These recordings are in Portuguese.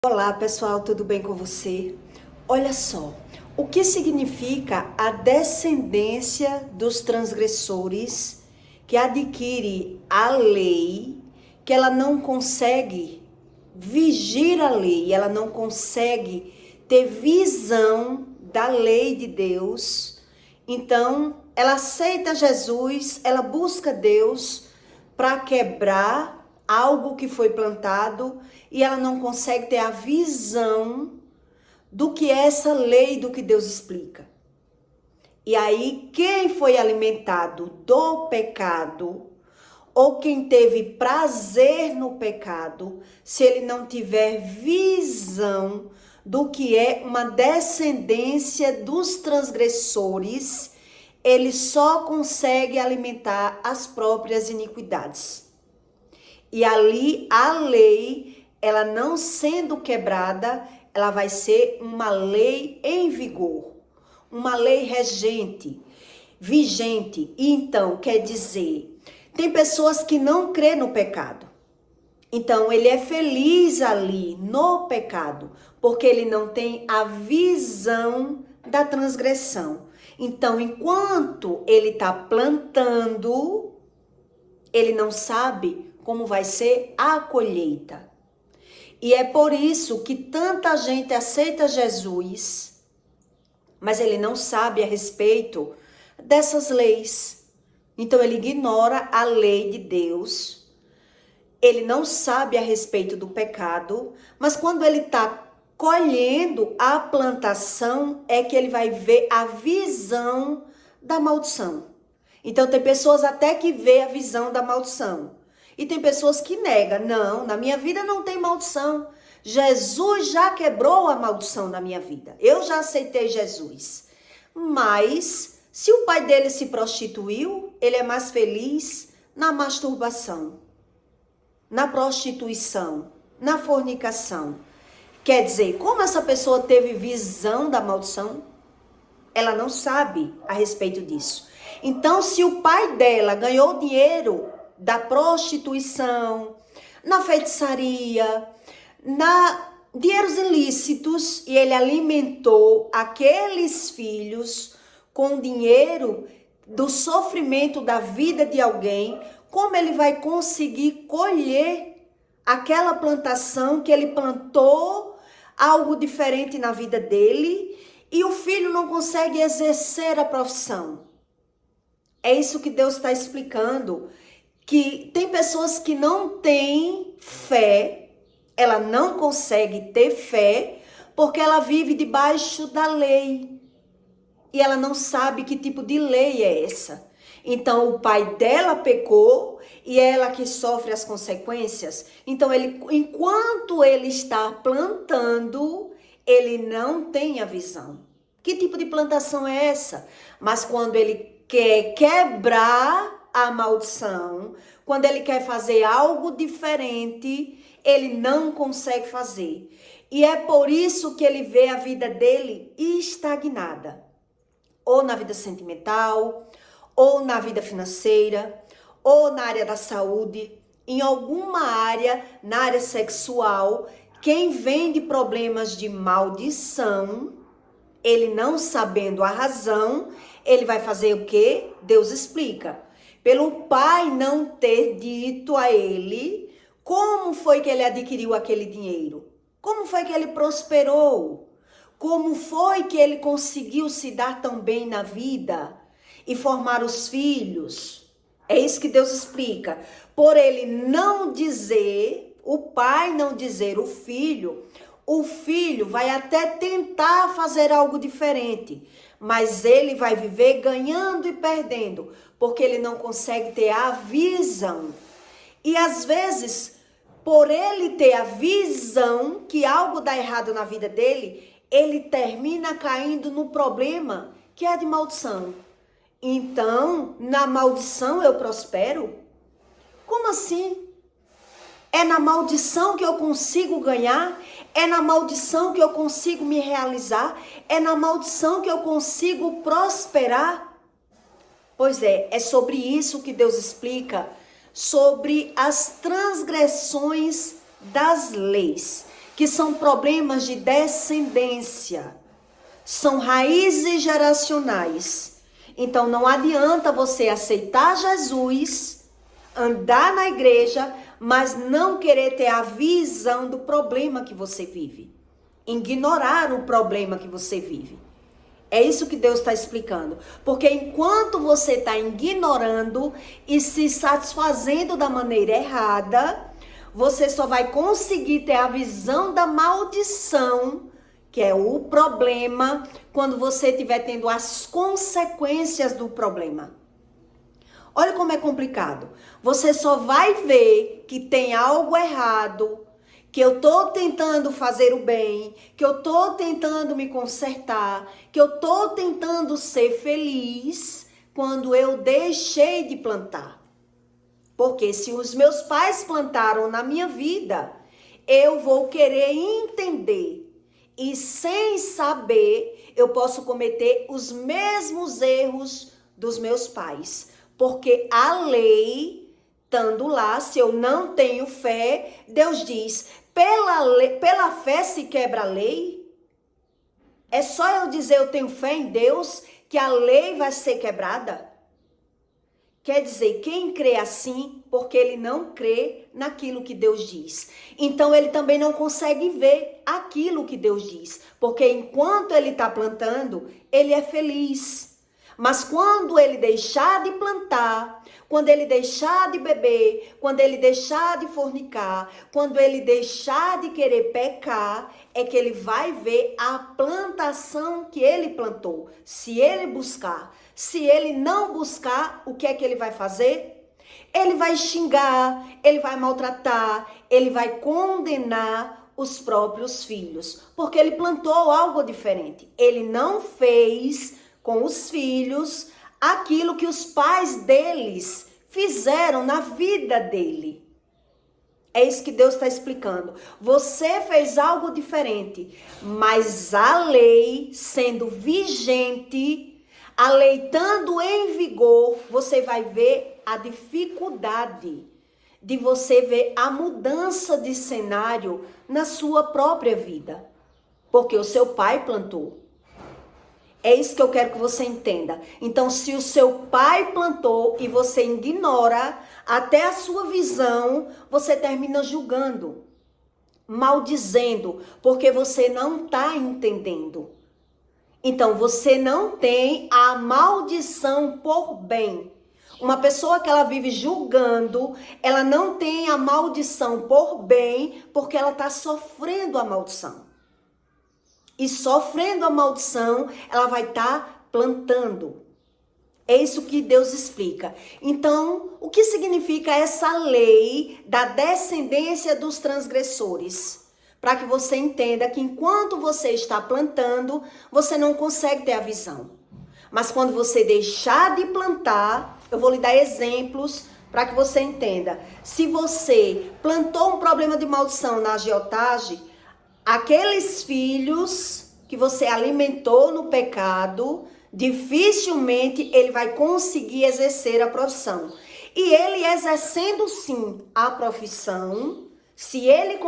Olá pessoal, tudo bem com você? Olha só, o que significa a descendência dos transgressores que adquire a lei, que ela não consegue vigir a lei, ela não consegue ter visão da lei de Deus. Então, ela aceita Jesus, ela busca Deus para quebrar algo que foi plantado e ela não consegue ter a visão do que é essa lei, do que Deus explica. E aí, quem foi alimentado do pecado, ou quem teve prazer no pecado, se ele não tiver visão do que é uma descendência dos transgressores, ele só consegue alimentar as próprias iniquidades. E ali a lei, ela não sendo quebrada, ela vai ser uma lei em vigor, uma lei regente, vigente. E então, quer dizer, tem pessoas que não crê no pecado. Então, ele é feliz ali no pecado, porque ele não tem a visão da transgressão. Então, enquanto ele está plantando, ele não sabe como vai ser a colheita. E é por isso que tanta gente aceita Jesus, mas ele não sabe a respeito dessas leis. Então ele ignora a lei de Deus, ele não sabe a respeito do pecado, mas quando ele está colhendo a plantação, é que ele vai ver a visão da maldição. Então tem pessoas até que vê a visão da maldição. E tem pessoas que negam, não, na minha vida não tem maldição. Jesus já quebrou a maldição na minha vida. Eu já aceitei Jesus. Mas, se o pai dele se prostituiu, ele é mais feliz na masturbação, na prostituição, na fornicação. Quer dizer, como essa pessoa teve visão da maldição? Ela não sabe a respeito disso. Então, se o pai dela ganhou dinheiro da prostituição, na feitiçaria, dinheiros ilícitos, e ele alimentou aqueles filhos com dinheiro do sofrimento da vida de alguém, como ele vai conseguir colher aquela plantação que ele plantou, algo diferente na vida dele, e o filho não consegue exercer a profissão? É isso que Deus está explicando. Que tem pessoas que não têm fé, ela não consegue ter fé, porque ela vive debaixo da lei. E ela não sabe que tipo de lei é essa. Então o pai dela pecou e ela que sofre as consequências. Então enquanto ele está plantando, ele não tem a visão. Que tipo de plantação é essa? Mas quando ele quer quebrar a maldição, quando ele quer fazer algo diferente, ele não consegue fazer. E é por isso que ele vê a vida dele estagnada. Ou na vida sentimental, ou na vida financeira, ou na área da saúde, em alguma área, na área sexual. Quem vem de problemas de maldição, ele não sabendo a razão, ele vai fazer o quê? Deus explica. Pelo pai não ter dito a ele como foi que ele adquiriu aquele dinheiro, como foi que ele prosperou, como foi que ele conseguiu se dar tão bem na vida e formar os filhos. É isso que Deus explica. Por ele não dizer, o pai não dizer o filho vai até tentar fazer algo diferente, mas ele vai viver ganhando e perdendo, porque ele não consegue ter a visão. E às vezes, por ele ter a visão que algo dá errado na vida dele, ele termina caindo no problema que é de maldição. Então, na maldição eu prospero? Como assim? É na maldição que eu consigo ganhar? É na maldição que eu consigo me realizar? É na maldição que eu consigo prosperar? Pois é sobre isso que Deus explica, sobre as transgressões das leis. que são problemas de descendência, são raízes geracionais. Então não adianta você aceitar Jesus, andar na igreja, mas não querer ter a visão do problema que você vive. Ignorar o problema que você vive. É isso que Deus está explicando. Porque enquanto você está ignorando e se satisfazendo da maneira errada, você só vai conseguir ter a visão da maldição, que é o problema, quando você estiver tendo as consequências do problema. Olha como é complicado. Você só vai ver que tem algo errado, que eu tô tentando fazer o bem, que eu tô tentando me consertar, que eu tô tentando ser feliz, quando eu deixei de plantar. Porque se os meus pais plantaram na minha vida, eu vou querer entender. E sem saber, eu posso cometer os mesmos erros dos meus pais. Porque a lei, estando lá, se eu não tenho fé, Deus diz, pela fé se quebra a lei? É só eu dizer eu tenho fé em Deus que a lei vai ser quebrada? Quer dizer, quem crê assim, porque ele não crê naquilo que Deus diz. Então ele também não consegue ver aquilo que Deus diz. Porque enquanto ele está plantando, ele é feliz. Mas quando ele deixar de plantar, quando ele deixar de beber, quando ele deixar de fornicar, quando ele deixar de querer pecar, é que ele vai ver a plantação que ele plantou. Se ele buscar. Se ele não buscar, o que é que ele vai fazer? Ele vai xingar, ele vai maltratar, ele vai condenar os próprios filhos. Porque ele plantou algo diferente. Ele não fez com os filhos aquilo que os pais deles fizeram na vida dele. É isso que Deus está explicando. Você fez algo diferente, mas a lei sendo vigente, a lei estando em vigor, você vai ver a dificuldade de você ver a mudança de cenário na sua própria vida. Porque o seu pai plantou. É isso que eu quero que você entenda. Então, se o seu pai plantou e você ignora até a sua visão, você termina julgando, maldizendo, porque você não está entendendo. Então, você não tem a maldição por bem. Uma pessoa que ela vive julgando, ela não tem a maldição por bem, porque ela está sofrendo a maldição. E sofrendo a maldição, ela vai estar plantando. É isso que Deus explica. Então, o que significa essa lei da descendência dos transgressores? Para que você entenda que enquanto você está plantando, você não consegue ter a visão. Mas quando você deixar de plantar, eu vou lhe dar exemplos para que você entenda. Se você plantou um problema de maldição na agiotagem, aqueles filhos que você alimentou no pecado, dificilmente ele vai conseguir exercer a profissão. E ele exercendo sim a profissão, se ele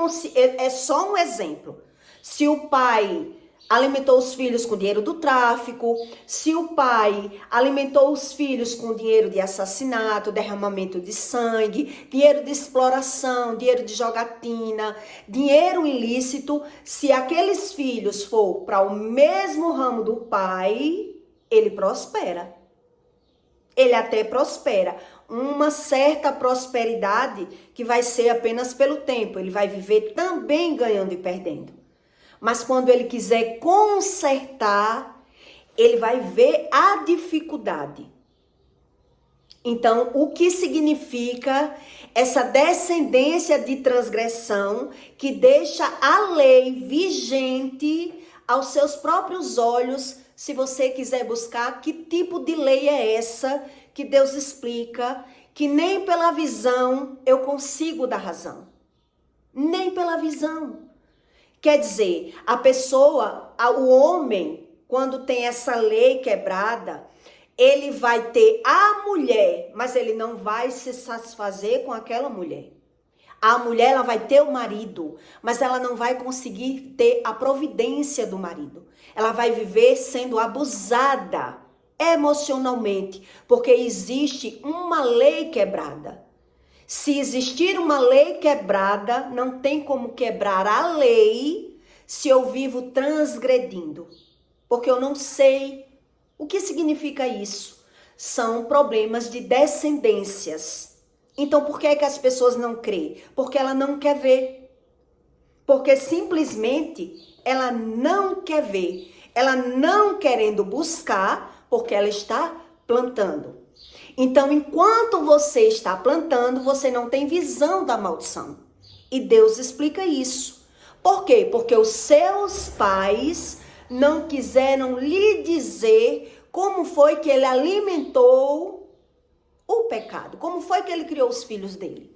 é só um exemplo. Se o pai alimentou os filhos com dinheiro do tráfico, se o pai alimentou os filhos com dinheiro de assassinato, derramamento de sangue, dinheiro de exploração, dinheiro de jogatina, dinheiro ilícito, se aqueles filhos for para o mesmo ramo do pai, ele prospera. Ele até prospera. Uma certa prosperidade que vai ser apenas pelo tempo. Ele vai viver também ganhando e perdendo. Mas quando ele quiser consertar, ele vai ver a dificuldade. Então, o que significa essa descendência de transgressão que deixa a lei vigente aos seus próprios olhos, se você quiser buscar que tipo de lei é essa que Deus explica, que nem pela visão eu consigo dar razão. Nem pela visão. Quer dizer, a pessoa, o homem, quando tem essa lei quebrada, ele vai ter a mulher, mas ele não vai se satisfazer com aquela mulher. A mulher, ela vai ter o marido, mas ela não vai conseguir ter a providência do marido. Ela vai viver sendo abusada emocionalmente, porque existe uma lei quebrada. Se existir uma lei quebrada, não tem como quebrar a lei se eu vivo transgredindo. Porque eu não sei o que significa isso. São problemas de descendências. Então, por que é que as pessoas não creem? Porque ela não quer ver. Porque simplesmente ela não quer ver. Ela não querendo buscar, porque ela está plantando. Então, enquanto você está plantando, você não tem visão da maldição. E Deus explica isso. Por quê? Porque os seus pais não quiseram lhe dizer como foi que ele alimentou o pecado. Como foi que ele criou os filhos dele?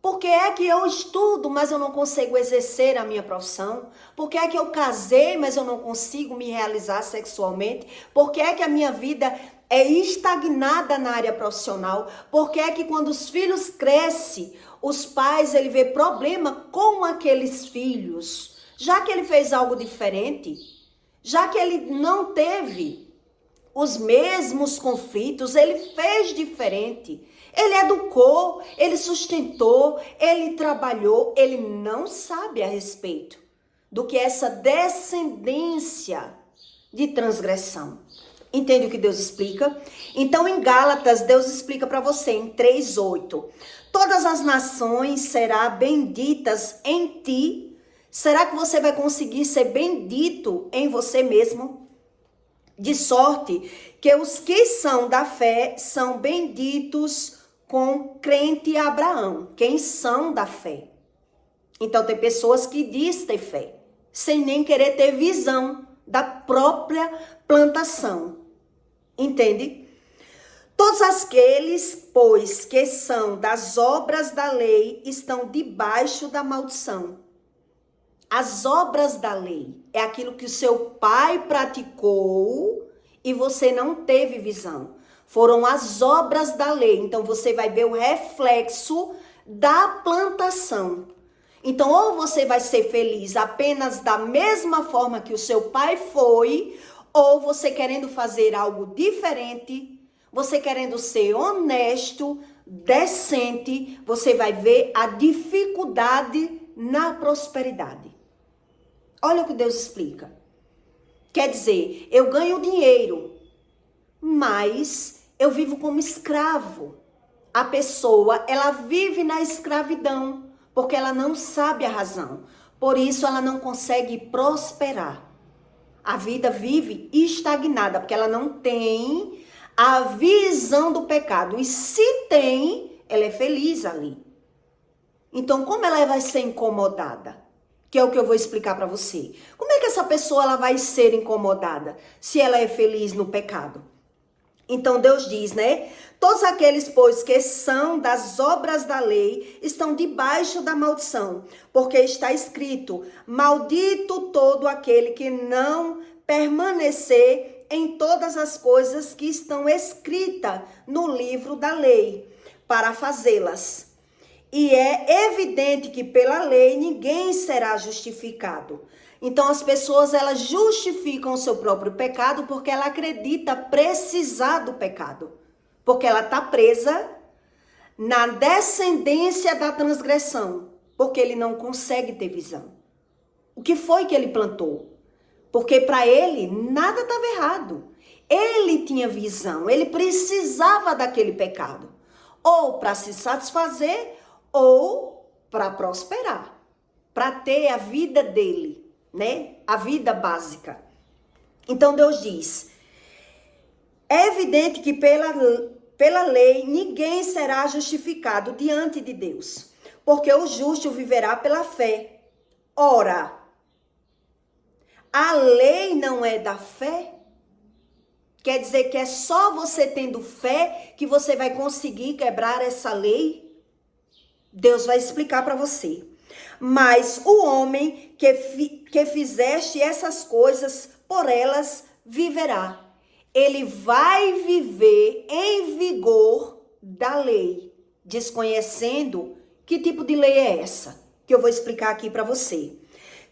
Porque é que eu estudo, mas eu não consigo exercer a minha profissão? Porque é que eu casei, mas eu não consigo me realizar sexualmente? Porque é que a minha vida é estagnada na área profissional? Porque é que quando os filhos crescem, os pais, ele vê problema com aqueles filhos? Já que ele fez algo diferente, já que ele não teve os mesmos conflitos, ele fez diferente. Ele educou, ele sustentou, ele trabalhou, ele não sabe a respeito do que é essa descendência de transgressão. Entende o que Deus explica? Então, em Gálatas, Deus explica para você, em 3:8. Todas as nações serão benditas em ti. Será que você vai conseguir ser bendito em você mesmo? De sorte que os que são da fé são benditos com crente Abraão. Quem são da fé? Então, tem pessoas que dizem ter fé, sem nem querer ter visão da própria plantação. Entende? Todos aqueles, pois, que são das obras da lei, estão debaixo da maldição. As obras da lei é aquilo que o seu pai praticou e você não teve visão. Foram as obras da lei. Então, você vai ver o reflexo da plantação. Então, ou você vai ser feliz apenas da mesma forma que o seu pai foi, ou você querendo fazer algo diferente, você querendo ser honesto, decente, você vai ver a dificuldade na prosperidade. Olha o que Deus explica. Quer dizer, eu ganho dinheiro, mas eu vivo como escravo. A pessoa, ela vive na escravidão, porque ela não sabe a razão. Por isso, ela não consegue prosperar. A vida vive estagnada, porque ela não tem a visão do pecado. E se tem, ela é feliz ali. Então, como ela vai ser incomodada? Que é o que eu vou explicar para você. Como é que essa pessoa ela vai ser incomodada se ela é feliz no pecado? Então Deus diz, né? Todos aqueles, pois, que são das obras da lei, estão debaixo da maldição, porque está escrito: maldito todo aquele que não permanecer em todas as coisas que estão escritas no livro da lei, para fazê-las. E é evidente que pela lei ninguém será justificado. Então as pessoas, elas justificam o seu próprio pecado porque ela acredita precisar do pecado. Porque ela está presa na descendência da transgressão. Porque ele não consegue ter visão. O que foi que ele plantou? Porque para ele nada estava errado. Ele tinha visão, ele precisava daquele pecado. Ou para se satisfazer, ou para prosperar, para ter a vida dele, né? A vida básica. Então Deus diz: é evidente que pela lei ninguém será justificado diante de Deus, porque o justo viverá pela fé. Ora, a lei não é da fé? Quer dizer que é só você tendo fé que você vai conseguir quebrar essa lei? Deus vai explicar para você. Mas o homem que fizeste essas coisas, por elas viverá. Ele vai viver em vigor da lei, desconhecendo Que tipo de lei é essa? Que eu vou explicar aqui para você.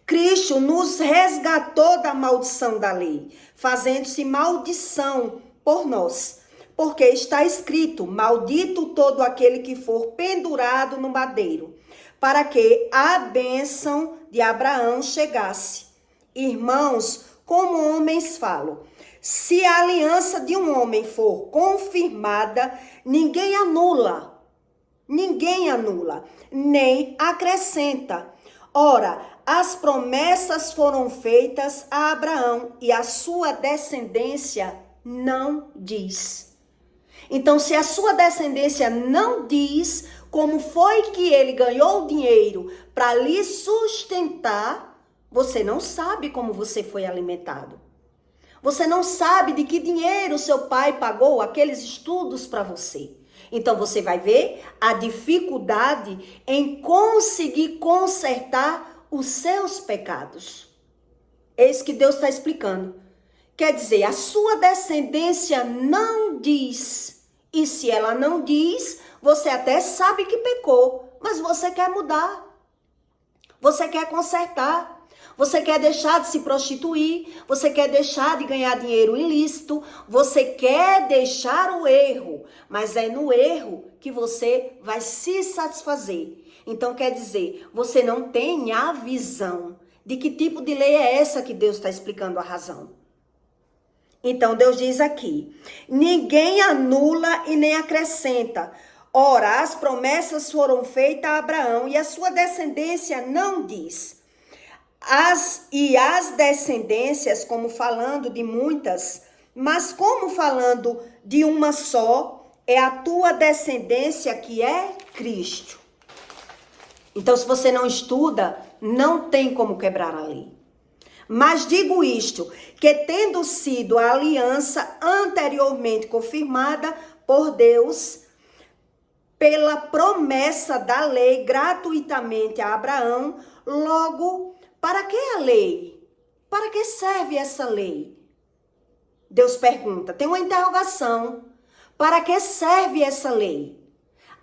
Cristo nos resgatou da maldição da lei, fazendo-se maldição por nós. Porque está escrito, maldito todo aquele que for pendurado no madeiro, para que a bênção de Abraão chegasse. Irmãos, como homens falo, se a aliança de um homem for confirmada, ninguém anula, nem acrescenta. Ora, as promessas foram feitas a Abraão e a sua descendência não diz. Então, se a sua descendência não diz como foi que ele ganhou dinheiro para lhe sustentar, você não sabe como você foi alimentado. Você não sabe de que dinheiro seu pai pagou aqueles estudos para você. Então, você vai ver a dificuldade em conseguir consertar os seus pecados. Eis que Deus está explicando. Quer dizer, a sua descendência não diz. E se ela não diz, você até sabe que pecou, mas você quer mudar. Você quer consertar. Você quer deixar de se prostituir. Você quer deixar de ganhar dinheiro ilícito. Você quer deixar o erro. Mas é no erro que você vai se satisfazer. Então quer dizer, você não tem a visão de que tipo de lei é essa que Deus está explicando a razão. Então, Deus diz aqui, ninguém anula e nem acrescenta. Ora, as promessas foram feitas a Abraão e a sua descendência não diz. As descendências, como falando de muitas, mas como falando de uma só, é a tua descendência que é Cristo. Então, se você não estuda, não tem como quebrar a lei. Mas digo isto, que tendo sido a aliança anteriormente confirmada por Deus, pela promessa da lei gratuitamente a Abraão, logo, para que a lei? Para que serve essa lei? Deus pergunta, tem uma interrogação. Para que serve essa lei?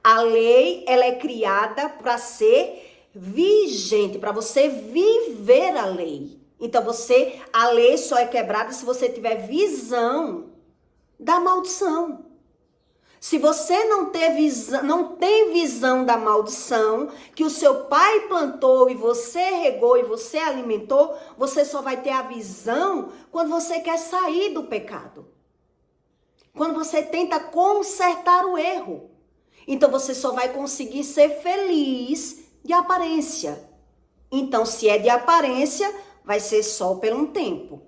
A lei, ela é criada para ser vigente, para você viver a lei. Então, a lei só é quebrada se você tiver visão da maldição. Se você não tem visão da maldição, que o seu pai plantou e você regou e você alimentou, você só vai ter a visão quando você quer sair do pecado. Quando você tenta consertar o erro. Então, você só vai conseguir ser feliz de aparência. Então, se é de aparência, vai ser só por um tempo.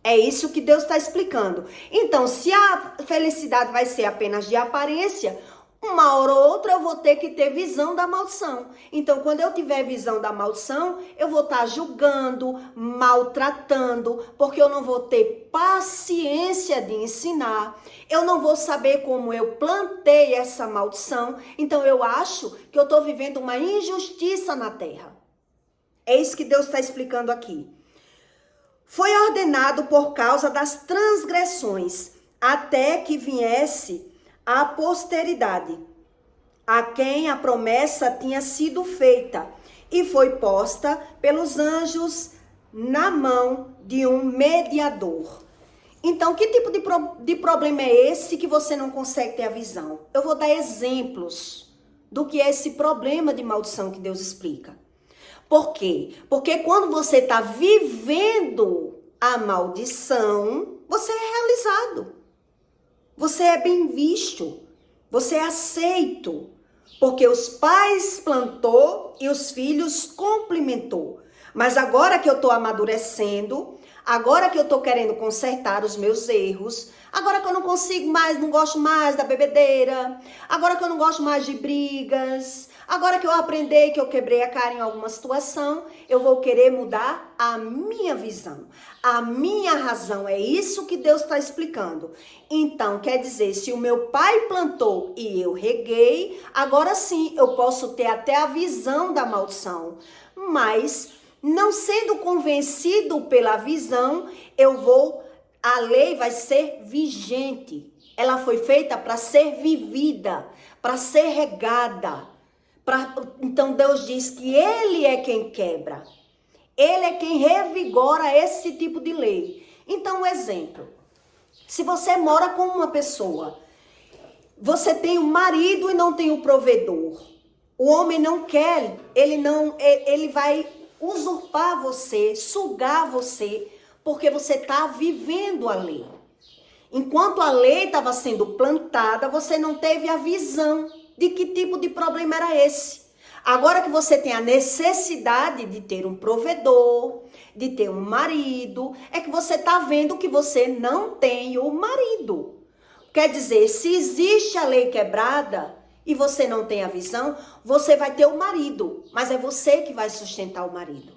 É isso que Deus está explicando. Então, se a felicidade vai ser apenas de aparência, uma hora ou outra eu vou ter que ter visão da maldição. Então, quando eu tiver visão da maldição, eu vou estar julgando, maltratando, porque eu não vou ter paciência de ensinar. Eu não vou saber como eu plantei essa maldição. Então, eu acho que eu estou vivendo uma injustiça na terra. É isso que Deus está explicando aqui. Foi ordenado por causa das transgressões, até que viesse a posteridade, a quem a promessa tinha sido feita, e foi posta pelos anjos na mão de um mediador. Então, que tipo de problema é esse que você não consegue ter a visão? Eu vou dar exemplos do que é esse problema de maldição que Deus explica. Por quê? Porque quando você está vivendo a maldição, você é realizado. Você é bem visto. Você é aceito. Porque os pais plantou e os filhos complementou. Mas agora que eu estou amadurecendo, agora que eu estou querendo consertar os meus erros, agora que eu não consigo mais, não gosto mais da bebedeira, agora que eu não gosto mais de brigas, agora que eu aprendi que eu quebrei a cara em alguma situação, eu vou querer mudar a minha visão, a minha razão. É isso que Deus está explicando. Então, quer dizer, se o meu pai plantou e eu reguei, agora sim eu posso ter até a visão da maldição. Mas, não sendo convencido pela visão, a lei vai ser vigente. Ela foi feita para ser vivida, para ser regada, Então Deus diz que Ele é quem quebra. Ele é quem revigora esse tipo de lei. Então, um exemplo. Se você mora com uma pessoa, você tem um marido e não tem um provedor. O homem não quer, ele vai usurpar você, sugar você, porque você está vivendo a lei. Enquanto a lei estava sendo plantada, você não teve a visão de que tipo de problema era esse. Agora que você tem a necessidade de ter um provedor, de ter um marido, é que você está vendo que você não tem o marido. Quer dizer, se existe a lei quebrada e você não tem a visão, você vai ter o marido, mas é você que vai sustentar o marido.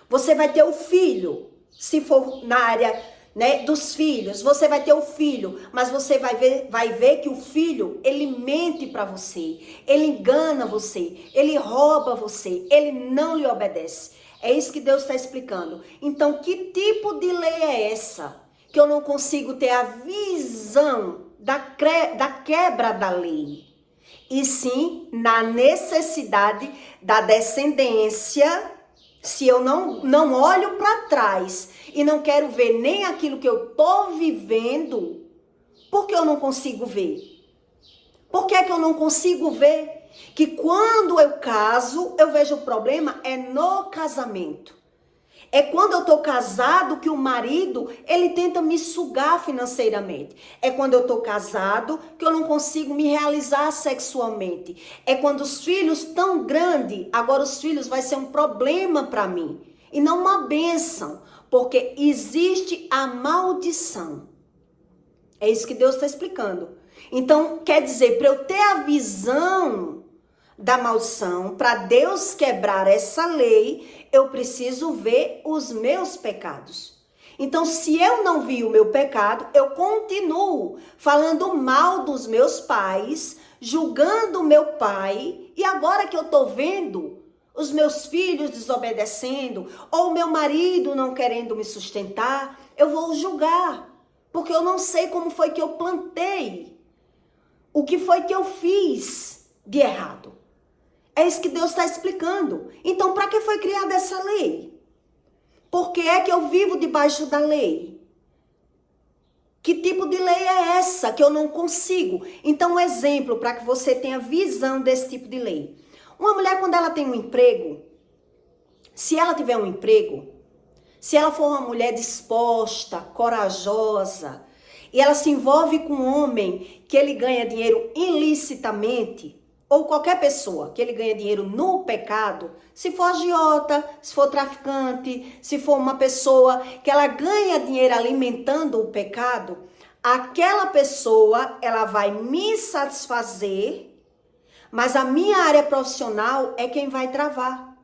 Você vai ter o filho, se for na área, né, dos filhos, você vai ter o filho, mas você vai ver que o filho, ele mente para você, ele engana você, ele rouba você, ele não lhe obedece. É isso que Deus está explicando. Então, que tipo de lei é essa? Que eu não consigo ter a visão da quebra da lei. E sim, na necessidade da descendência. Se eu não olho para trás e não quero ver nem aquilo que eu estou vivendo, por que eu não consigo ver? Por que é que eu não consigo ver que quando eu caso, eu vejo o problema é no casamento? É quando eu estou casado que o marido, ele tenta me sugar financeiramente. É quando eu estou casado que eu não consigo me realizar sexualmente. É quando os filhos tão grandes, agora os filhos vai ser um problema para mim. E não uma bênção, porque existe a maldição. É isso que Deus está explicando. Então, quer dizer, para eu ter a visão da maldição, para Deus quebrar essa lei, eu preciso ver os meus pecados. Então, se eu não vi o meu pecado, eu continuo falando mal dos meus pais, julgando o meu pai, e agora que eu estou vendo os meus filhos desobedecendo, ou o meu marido não querendo me sustentar, eu vou julgar, porque eu não sei como foi que eu plantei, o que foi que eu fiz de errado. É isso que Deus está explicando. Então, para que foi criada essa lei? Por que é que eu vivo debaixo da lei? Que tipo de lei é essa que eu não consigo? Então, um exemplo para que você tenha visão desse tipo de lei. Uma mulher, quando ela tem um emprego, se ela tiver um emprego, se ela for uma mulher disposta, corajosa, e ela se envolve com um homem que ele ganha dinheiro ilicitamente, ou qualquer pessoa que ele ganha dinheiro no pecado, se for agiota, se for traficante, se for uma pessoa que ela ganha dinheiro alimentando o pecado, aquela pessoa, ela vai me satisfazer, mas a minha área profissional é quem vai travar.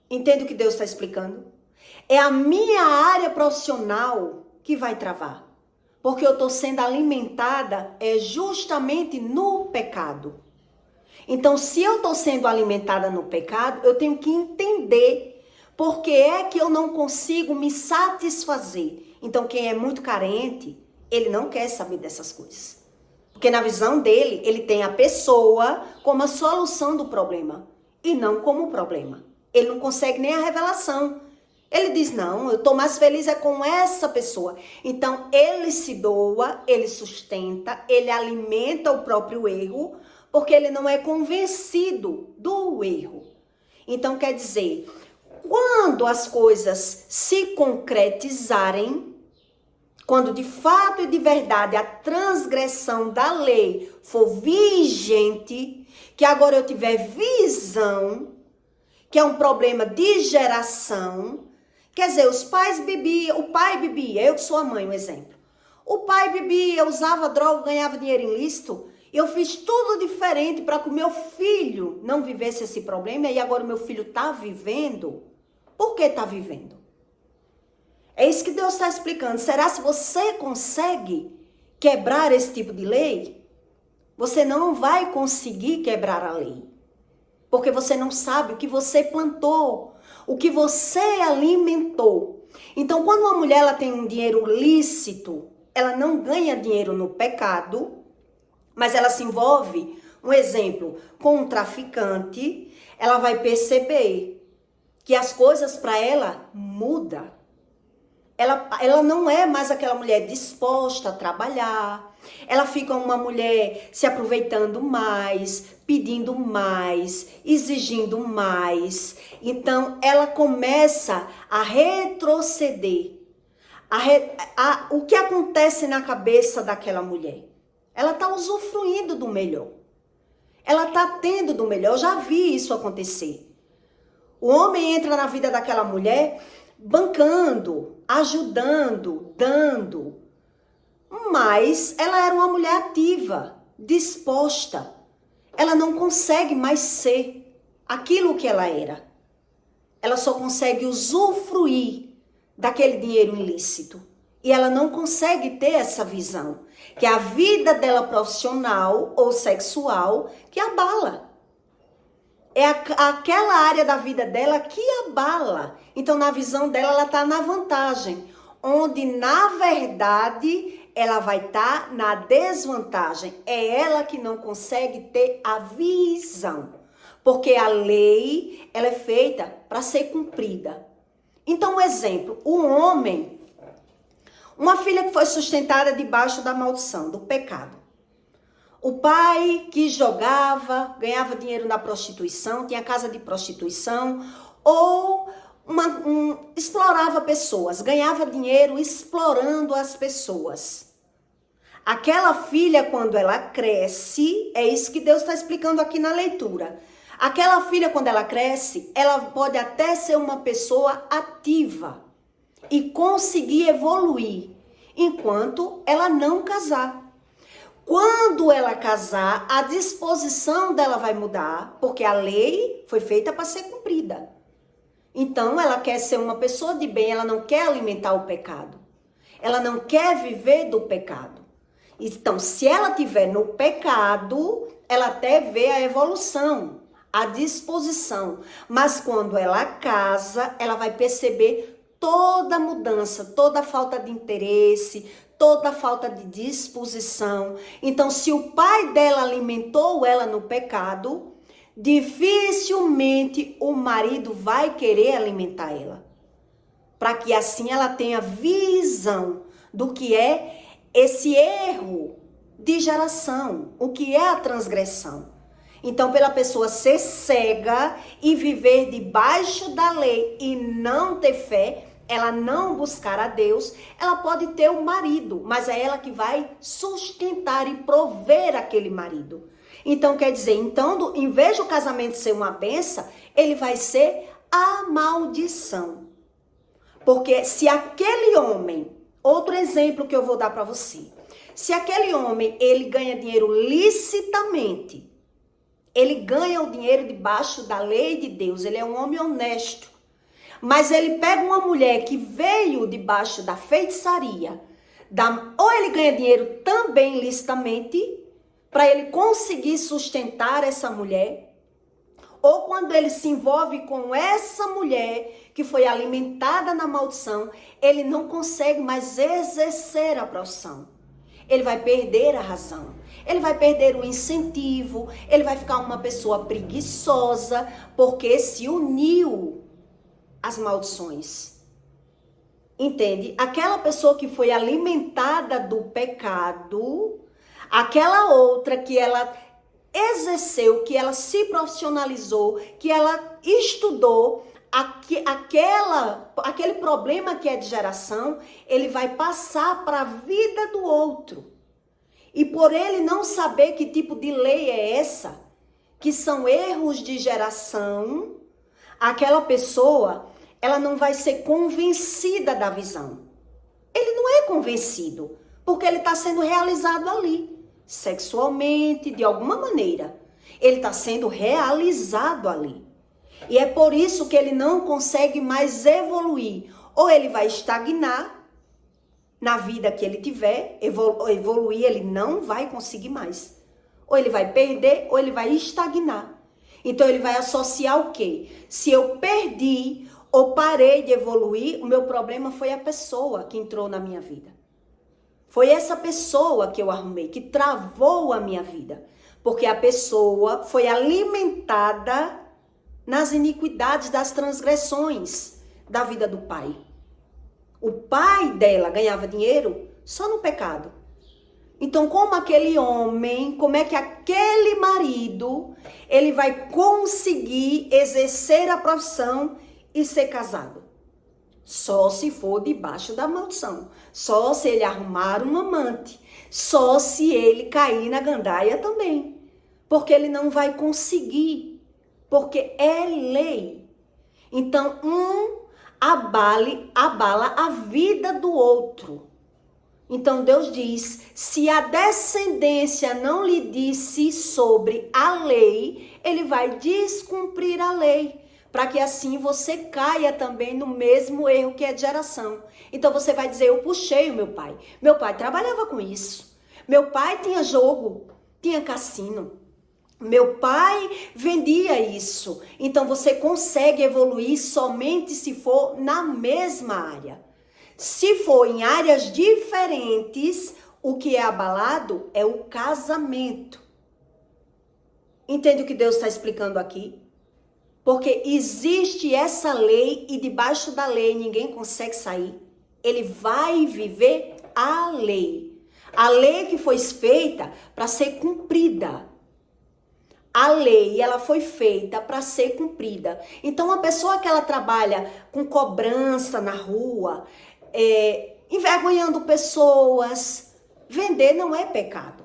Entende o que Deus está explicando? É a minha área profissional que vai travar. Porque eu estou sendo alimentada justamente no pecado. Então, se eu estou sendo alimentada no pecado, eu tenho que entender por que é que eu não consigo me satisfazer. Então, quem é muito carente, ele não quer saber dessas coisas. Porque na visão dele, ele tem a pessoa como a solução do problema e não como o problema. Ele não consegue nem a revelação. Ele diz, não, eu estou mais feliz é com essa pessoa. Então, ele se doa, ele sustenta, ele alimenta o próprio erro, porque ele não é convencido do erro. Então, quer dizer, quando as coisas se concretizarem, quando de fato e de verdade a transgressão da lei for vigente, que agora eu tiver visão, que é um problema de geração. Quer dizer, os pais bebiam, o pai bebia, eu que sou a mãe, um exemplo. O pai bebia, usava droga, ganhava dinheiro ilícito. Eu fiz tudo diferente para que o meu filho não vivesse esse problema e agora o meu filho está vivendo. Por que está vivendo? É isso que Deus está explicando. Será se você consegue quebrar esse tipo de lei? Você não vai conseguir quebrar a lei. Porque você não sabe o que você plantou, o que você alimentou. Então, quando uma mulher ela tem um dinheiro lícito, ela não ganha dinheiro no pecado, mas ela se envolve Um exemplo, com um traficante, ela vai perceber que as coisas para ela mudam. Ela não é mais aquela mulher disposta a trabalhar. Ela fica uma mulher se aproveitando mais, pedindo mais, exigindo mais. Então, ela começa a retroceder. O que acontece na cabeça daquela mulher? Ela está usufruindo do melhor. Ela está tendo do melhor. Eu já vi isso acontecer. O homem entra na vida daquela mulher bancando, ajudando, dando. Mas ela era uma mulher ativa, disposta. Ela não consegue mais ser aquilo que ela era. Ela só consegue usufruir daquele dinheiro ilícito. E ela não consegue ter essa visão, que é a vida dela profissional ou sexual que abala. É aquela área da vida dela que abala. Então, na visão dela, ela está na vantagem. Onde, na verdade, ela vai estar na desvantagem. É ela que não consegue ter a visão. Porque a lei, ela é feita para ser cumprida. Então, um exemplo. O homem, uma filha que foi sustentada debaixo da maldição, do pecado. O pai que jogava, ganhava dinheiro na prostituição, tinha casa de prostituição, ou explorava pessoas, ganhava dinheiro explorando as pessoas. Aquela filha, quando ela cresce, é isso que Deus está explicando aqui na leitura. Aquela filha, quando ela cresce, ela pode até ser uma pessoa ativa e conseguir evoluir, enquanto ela não casar. Quando ela casar, a disposição dela vai mudar, porque a lei foi feita para ser cumprida. Então, ela quer ser uma pessoa de bem, ela não quer alimentar o pecado. Ela não quer viver do pecado. Então, se ela estiver no pecado, ela até vê a evolução, a disposição. Mas quando ela casa, ela vai perceber toda a mudança, toda a falta de interesse, toda a falta de disposição. Então, se o pai dela alimentou ela no pecado, dificilmente o marido vai querer alimentar ela. Para que assim ela tenha visão do que é esse erro de geração, o que é a transgressão. Então, pela pessoa ser cega e viver debaixo da lei e não ter fé, ela não buscar a Deus, ela pode ter um marido, mas é ela que vai sustentar e prover aquele marido. Então, quer dizer, em vez do casamento ser uma benção, ele vai ser a maldição. Porque se aquele homem, outro exemplo que eu vou dar para você, se aquele homem, ele ganha dinheiro licitamente, ele ganha o dinheiro debaixo da lei de Deus, ele é um homem honesto, mas ele pega uma mulher que veio debaixo da feitiçaria, ou ele ganha dinheiro também licitamente, para ele conseguir sustentar essa mulher, ou quando ele se envolve com essa mulher que foi alimentada na maldição, ele não consegue mais exercer a profissão. Ele vai perder a razão, ele vai perder o incentivo, ele vai ficar uma pessoa preguiçosa, porque se uniu às maldições. Entende? Aquela pessoa que foi alimentada do pecado, aquela outra que ela exerceu, que ela se profissionalizou, que ela estudou, aquele problema que é de geração, ele vai passar para a vida do outro. E por ele não saber que tipo de lei é essa, que são erros de geração, aquela pessoa, ela não vai ser convencida da visão. Ele não é convencido, porque ele está sendo realizado ali, sexualmente, de alguma maneira. Ele está sendo realizado ali. E é por isso que ele não consegue mais evoluir. Ou ele vai estagnar na vida que ele tiver, evoluir ele não vai conseguir mais. Ou ele vai perder, ou ele vai estagnar. Então ele vai associar o quê? Se eu perdi ou parei de evoluir, o meu problema foi a pessoa que entrou na minha vida. Foi essa pessoa que eu arrumei, que travou a minha vida. Porque a pessoa foi alimentada nas iniquidades, das transgressões da vida do pai. O pai dela ganhava dinheiro só no pecado. Então, como aquele homem, como é que aquele marido, ele vai conseguir exercer a profissão e ser casado? Só se for debaixo da maldição. Só se ele arrumar um amante. Só se ele cair na gandaia também. Porque ele não vai conseguir. Porque é lei. Então, abala a vida do outro. Então, Deus diz, se a descendência não lhe disse sobre a lei, ele vai descumprir a lei. Para que assim você caia também no mesmo erro que é de geração. Então você vai dizer, eu puxei o meu pai. Meu pai trabalhava com isso. Meu pai tinha jogo, tinha cassino. Meu pai vendia isso. Então você consegue evoluir somente se for na mesma área. Se for em áreas diferentes, o que é abalado é o casamento. Entende o que Deus está explicando aqui? Porque existe essa lei e debaixo da lei ninguém consegue sair. Ele vai viver a lei. A lei que foi feita para ser cumprida. A lei, ela foi feita para ser cumprida. Então, uma pessoa que ela trabalha com cobrança na rua, envergonhando pessoas, vender não é pecado.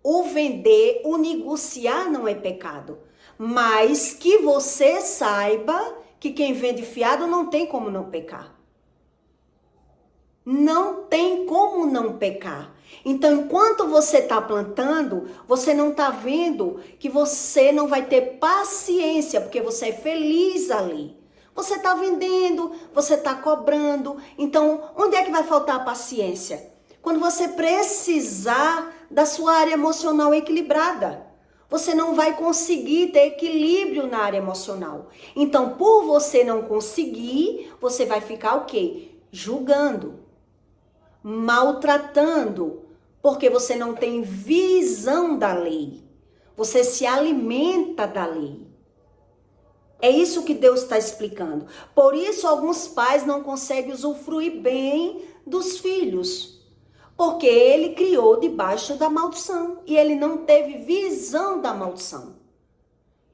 O vender, o negociar não é pecado. Mas que você saiba que quem vende fiado não tem como não pecar. Não tem como não pecar. Então, enquanto você está plantando, você não está vendo que você não vai ter paciência, porque você é feliz ali. Você está vendendo, você está cobrando. Então, onde é que vai faltar a paciência? Quando você precisar da sua área emocional equilibrada. Você não vai conseguir ter equilíbrio na área emocional. Então, por você não conseguir, você vai ficar o quê? Julgando, maltratando, porque você não tem visão da lei. Você se alimenta da lei. É isso que Deus está explicando. Por isso, alguns pais não conseguem usufruir bem dos filhos. Porque ele criou debaixo da maldição. E ele não teve visão da maldição.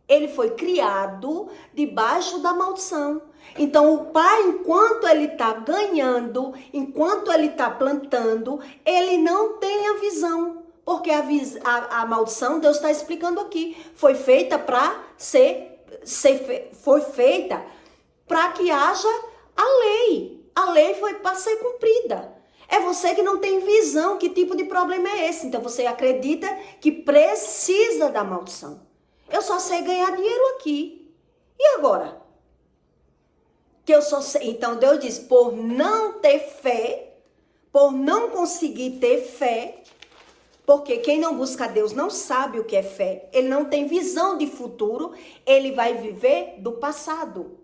Ele foi criado debaixo da maldição. Então, o pai, enquanto ele está ganhando, enquanto ele está plantando, ele não tem a visão. Porque a maldição, Deus está explicando aqui, foi feita para foi feita para que haja a lei. A lei foi para ser cumprida. É você que não tem visão, que tipo de problema é esse. Então você acredita que precisa da maldição. Eu só sei ganhar dinheiro aqui. E agora? Que eu só sei. Então Deus diz, por não ter fé, por não conseguir ter fé, porque quem não busca Deus não sabe o que é fé. Ele não tem visão de futuro, ele vai viver do passado.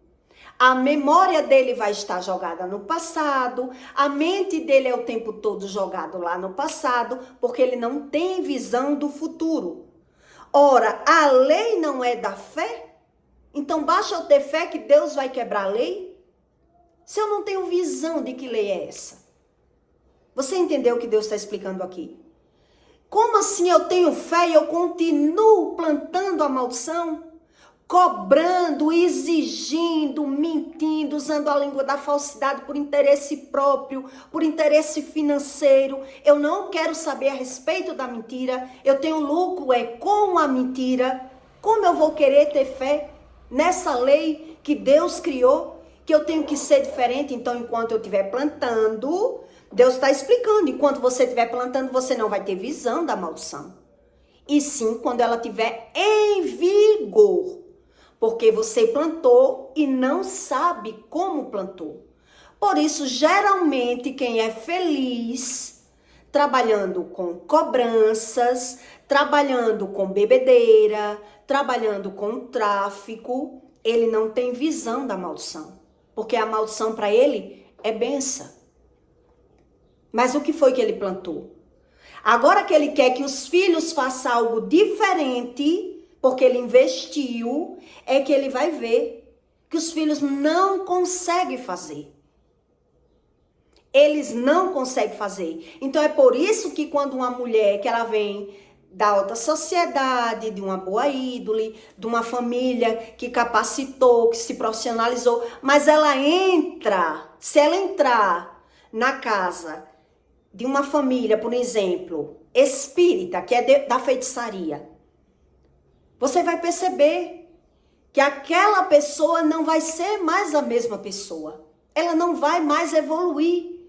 A memória dele vai estar jogada no passado, a mente dele é o tempo todo jogado lá no passado, porque ele não tem visão do futuro. Ora, a lei não é da fé? Então basta eu ter fé que Deus vai quebrar a lei? Se eu não tenho visão de que lei é essa? Você entendeu o que Deus está explicando aqui? Como assim eu tenho fé e eu continuo plantando a maldição? Cobrando, exigindo, mentindo, usando a língua da falsidade por interesse próprio, por interesse financeiro. Eu não quero saber a respeito da mentira. Eu tenho lucro com a mentira. Como eu vou querer ter fé nessa lei que Deus criou? Que eu tenho que ser diferente. Então, enquanto eu estiver plantando, Deus está explicando. Enquanto você estiver plantando, você não vai ter visão da maldição. E sim, quando ela estiver em vigor. Porque você plantou e não sabe como plantou. Por isso, geralmente, quem é feliz, trabalhando com cobranças, trabalhando com bebedeira, trabalhando com tráfico, ele não tem visão da maldição. Porque a maldição para ele é benção. Mas o que foi que ele plantou? Agora que ele quer que os filhos façam algo diferente, porque ele investiu, é que ele vai ver que os filhos não conseguem fazer. Eles não conseguem fazer. Então é por isso que quando uma mulher que ela vem da alta sociedade, de uma boa índole, de uma família que capacitou, que se profissionalizou, mas ela entra, se ela entrar na casa de uma família, por exemplo, espírita, que é da feitiçaria, você vai perceber que aquela pessoa não vai ser mais a mesma pessoa. Ela não vai mais evoluir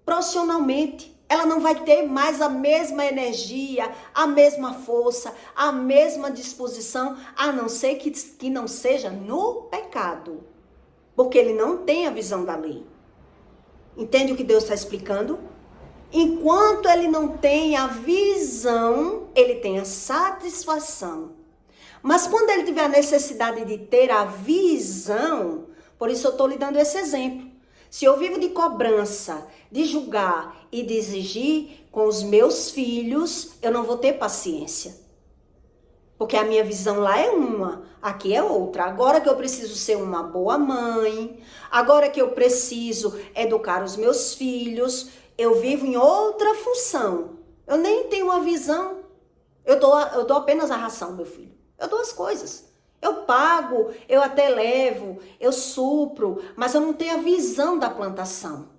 profissionalmente. Ela não vai ter mais a mesma energia, a mesma força, a mesma disposição, a não ser que não seja no pecado. Porque ele não tem a visão da lei. Entende o que Deus está explicando? Enquanto ele não tem a visão, ele tem a satisfação. Mas quando ele tiver a necessidade de ter a visão, por isso eu estou lhe dando esse exemplo. Se eu vivo de cobrança, de julgar e de exigir com os meus filhos, eu não vou ter paciência. Porque a minha visão lá é uma, aqui é outra. Agora que eu preciso ser uma boa mãe, agora que eu preciso educar os meus filhos, eu vivo em outra função. Eu nem tenho uma visão. Eu dou apenas a ração, meu filho. Eu dou as coisas. Eu pago, eu até levo, eu supro, mas eu não tenho a visão da plantação.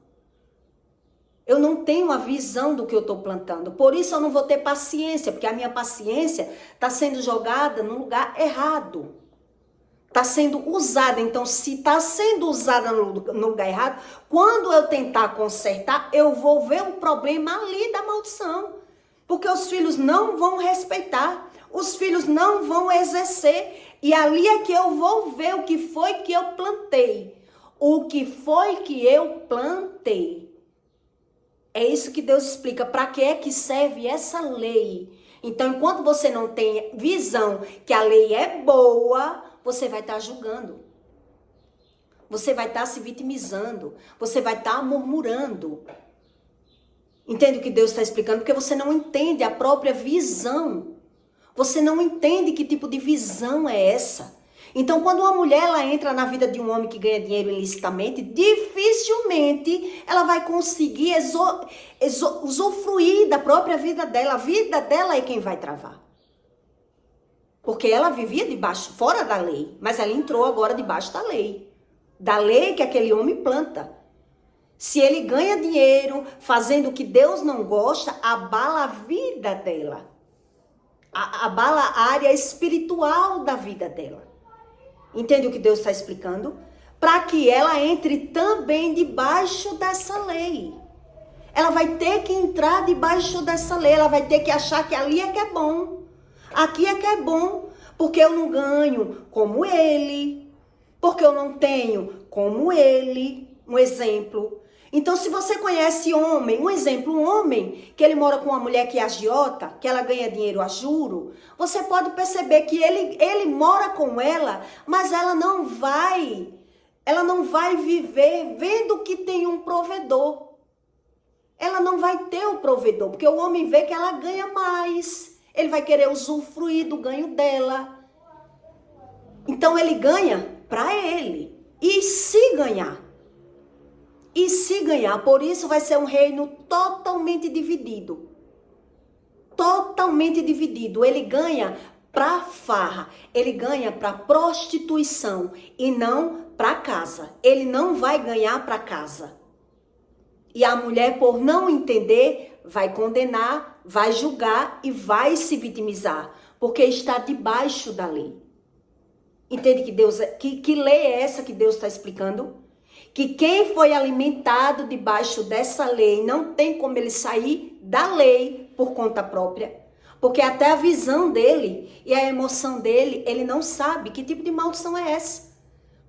Eu não tenho a visão do que eu estou plantando. Por isso eu não vou ter paciência, porque a minha paciência está sendo jogada no lugar errado. Está sendo usada. Então, se está sendo usada no lugar errado, quando eu tentar consertar, eu vou ver o problema ali da maldição. Porque os filhos não vão respeitar. Os filhos não vão exercer. E ali é que eu vou ver o que foi que eu plantei. O que foi que eu plantei. É isso que Deus explica. Para que é que serve essa lei? Então, enquanto você não tem visão que a lei é boa, você vai estar julgando. Você vai estar se vitimizando. Você vai estar murmurando. Entende o que Deus está explicando? Porque você não entende a própria visão. Você não entende que tipo de visão é essa. Então, quando uma mulher ela entra na vida de um homem que ganha dinheiro ilicitamente, dificilmente ela vai conseguir usufruir da própria vida dela. A vida dela é quem vai travar. Porque ela vivia fora da lei, mas ela entrou agora debaixo da lei. Da lei que aquele homem planta. Se ele ganha dinheiro fazendo o que Deus não gosta, abala a vida dela. Abala a área espiritual da vida dela. Entende o que Deus está explicando? Para que ela entre também debaixo dessa lei. Ela vai ter que entrar debaixo dessa lei. Ela vai ter que achar que ali é que é bom. Aqui é que é bom. Porque eu não ganho como ele. Porque eu não tenho como ele. Um exemplo. Então, se você conhece homem, um exemplo, um homem que ele mora com uma mulher que é agiota, que ela ganha dinheiro a juro, você pode perceber que ele mora com ela, mas ela não vai viver vendo que tem um provedor. Ela não vai ter o provedor, porque o homem vê que ela ganha mais. Ele vai querer usufruir do ganho dela. Então, ele ganha para ele. E se ganhar? E se ganhar, por isso vai ser um reino totalmente dividido. Totalmente dividido. Ele ganha para farra, ele ganha para prostituição e não para casa. Ele não vai ganhar para casa. E a mulher, por não entender, vai condenar, vai julgar e vai se vitimizar, porque está debaixo da lei. Entende que lei é essa que Deus está explicando? Que quem foi alimentado debaixo dessa lei não tem como ele sair da lei por conta própria. Porque até a visão dele e a emoção dele, ele não sabe que tipo de maldição é essa.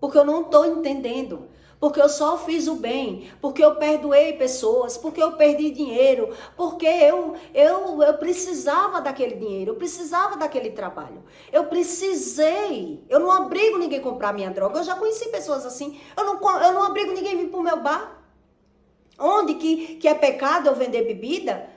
Porque eu não estou entendendo. Porque eu só fiz o bem. Porque eu perdoei pessoas. Porque eu perdi dinheiro. Porque eu precisava daquele dinheiro. Eu precisava daquele trabalho. Eu precisei. Eu não obrigo ninguém a comprar minha droga. Eu já conheci pessoas assim. Eu não obrigo ninguém a vir pro meu bar. Onde que é pecado eu vender bebida?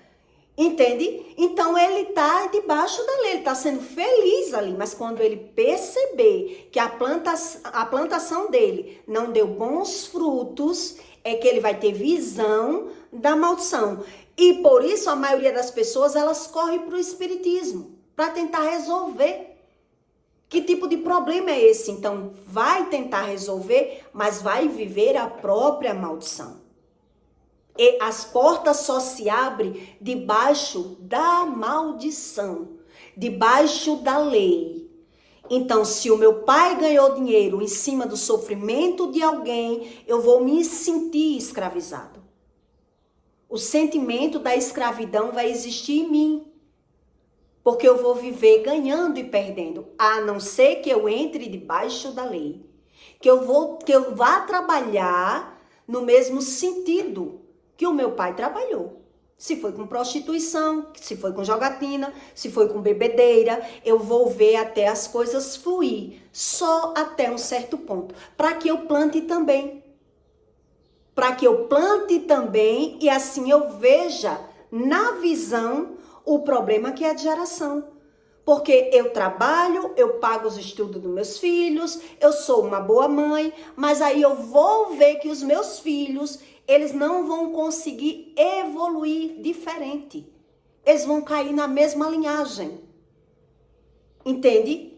Entende? Então ele está debaixo da lei, ele está sendo feliz ali, mas quando ele perceber que a plantação dele não deu bons frutos, é que ele vai ter visão da maldição. E por isso a maioria das pessoas, elas correm para o espiritismo, para tentar resolver. Que tipo de problema é esse? Então vai tentar resolver, mas vai viver a própria maldição. E as portas só se abrem debaixo da maldição, debaixo da lei. Então, se o meu pai ganhou dinheiro em cima do sofrimento de alguém, eu vou me sentir escravizado. O sentimento da escravidão vai existir em mim, porque eu vou viver ganhando e perdendo, a não ser que eu entre debaixo da lei, que eu vá trabalhar no mesmo sentido que o meu pai trabalhou. Se foi com prostituição, se foi com jogatina, se foi com bebedeira, eu vou ver até as coisas fluir, só até um certo ponto, para que eu plante também. Para que eu plante também e assim eu veja na visão o problema que é de geração. Porque eu trabalho, eu pago os estudos dos meus filhos, eu sou uma boa mãe, mas aí eu vou ver que os meus filhos, eles não vão conseguir evoluir diferente. Eles vão cair na mesma linhagem. Entende?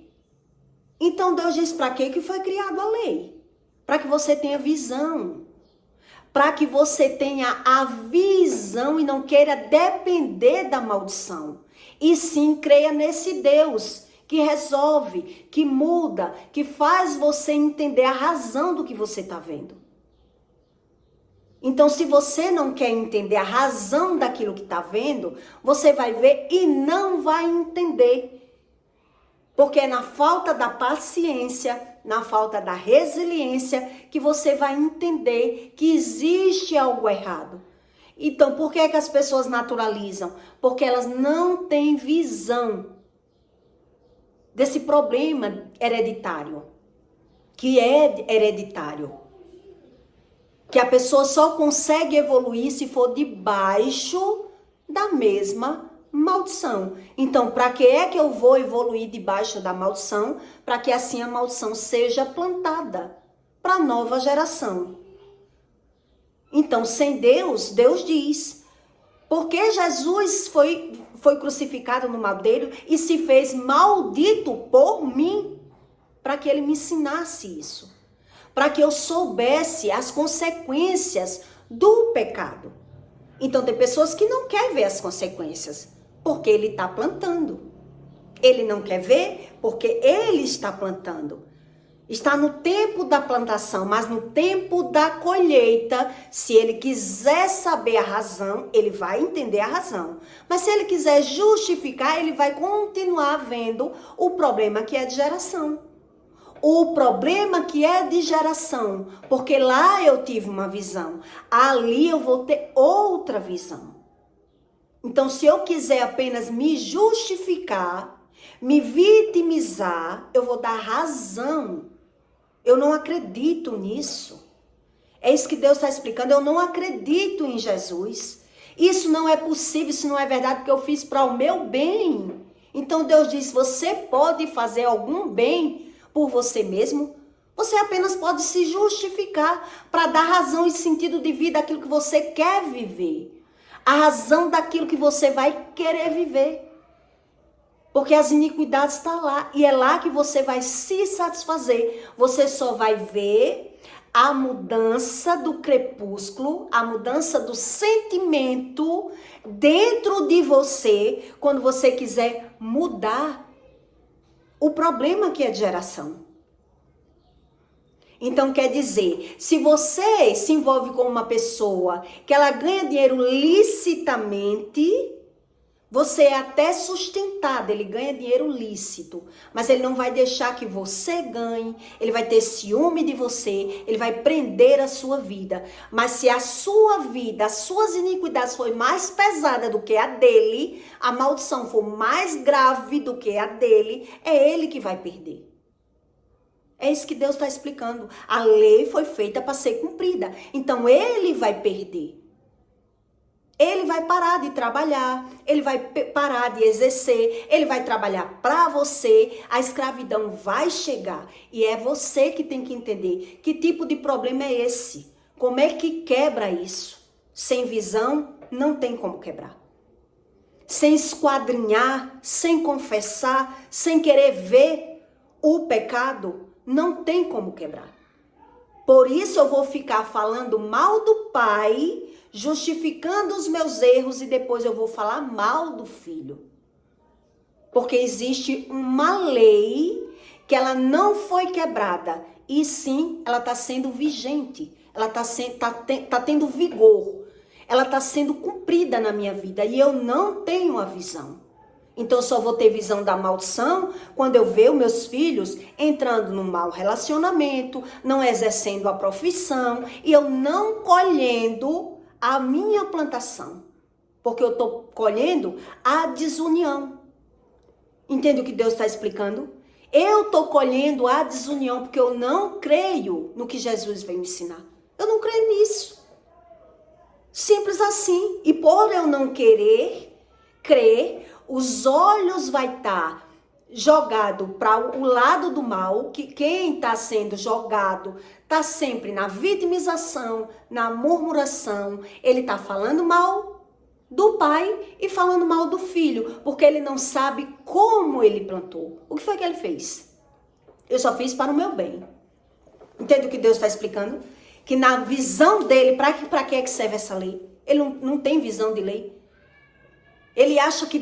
Então Deus diz para que foi criada a lei? Para que você tenha visão. Para que você tenha a visão e não queira depender da maldição. E sim creia nesse Deus que resolve, que muda, que faz você entender a razão do que você está vendo. Então, se você não quer entender a razão daquilo que está vendo, você vai ver e não vai entender. Porque é na falta da paciência, na falta da resiliência, que você vai entender que existe algo errado. Então, por que é que as pessoas naturalizam? Porque elas não têm visão desse problema hereditário, que é hereditário. Que a pessoa só consegue evoluir se for debaixo da mesma maldição. Então, para que é que eu vou evoluir debaixo da maldição? Para que assim a maldição seja plantada para a nova geração. Então, sem Deus, Deus diz, porque Jesus foi crucificado no madeiro e se fez maldito por mim, para que ele me ensinasse isso, para que eu soubesse as consequências do pecado. Então, tem pessoas que não querem ver as consequências, porque ele está plantando. Ele não quer ver, porque ele está plantando. Está no tempo da plantação, mas no tempo da colheita, se ele quiser saber a razão, ele vai entender a razão. Mas se ele quiser justificar, ele vai continuar vendo o problema que é de geração. O problema que é de geração, porque lá eu tive uma visão, ali eu vou ter outra visão. Então, se eu quiser apenas me justificar, me vitimizar, eu vou dar razão. Eu não acredito nisso. É isso que Deus está explicando. Eu não acredito em Jesus. Isso não é possível, isso não é verdade, porque eu fiz para o meu bem. Então Deus diz, você pode fazer algum bem por você mesmo? Você apenas pode se justificar para dar razão e sentido de vida àquilo que você quer viver. A razão daquilo que você vai querer viver. Porque as iniquidades estão lá. E é lá que você vai se satisfazer. Você só vai ver a mudança do crepúsculo, a mudança do sentimento dentro de você, quando você quiser mudar o problema que é de geração. Então, quer dizer, se você se envolve com uma pessoa que ela ganha dinheiro licitamente, você é até sustentado, ele ganha dinheiro lícito, mas ele não vai deixar que você ganhe, ele vai ter ciúme de você, ele vai prender a sua vida. Mas se a sua vida, as suas iniquidades forem mais pesadas do que a dele, a maldição for mais grave do que a dele, é ele que vai perder. É isso que Deus está explicando. A lei foi feita para ser cumprida, então ele vai perder. ele vai parar de trabalhar, ele vai parar de exercer, ele vai trabalhar para você, a escravidão vai chegar. E é você que tem que entender que tipo de problema é esse. Como é que quebra isso? Sem visão, não tem como quebrar. Sem esquadrinhar, sem confessar, sem querer ver o pecado, não tem como quebrar. Por isso eu vou ficar falando mal do pai, justificando os meus erros e depois eu vou falar mal do filho. Porque existe uma lei que ela não foi quebrada e sim, ela está sendo vigente, ela tá tendo vigor, ela está sendo cumprida na minha vida e eu não tenho a visão. Então eu só vou ter visão da maldição quando eu ver os meus filhos entrando num mau relacionamento, não exercendo a profissão e eu não colhendo a minha plantação. Porque eu estou colhendo a desunião. Entende o que Deus está explicando? Eu estou colhendo a desunião porque eu não creio no que Jesus veio ensinar. Eu não creio nisso. Simples assim. E por eu não querer crer, os olhos vai estar jogado para o lado do mal, que quem está sendo jogado está sempre na vitimização, na murmuração. Ele está falando mal do pai e falando mal do filho, porque ele não sabe como ele plantou. O que foi que ele fez? Eu só fiz para o meu bem. Entende o que Deus está explicando? Que na visão dele, para que é que serve essa lei? Ele não tem visão de lei. Ele acha que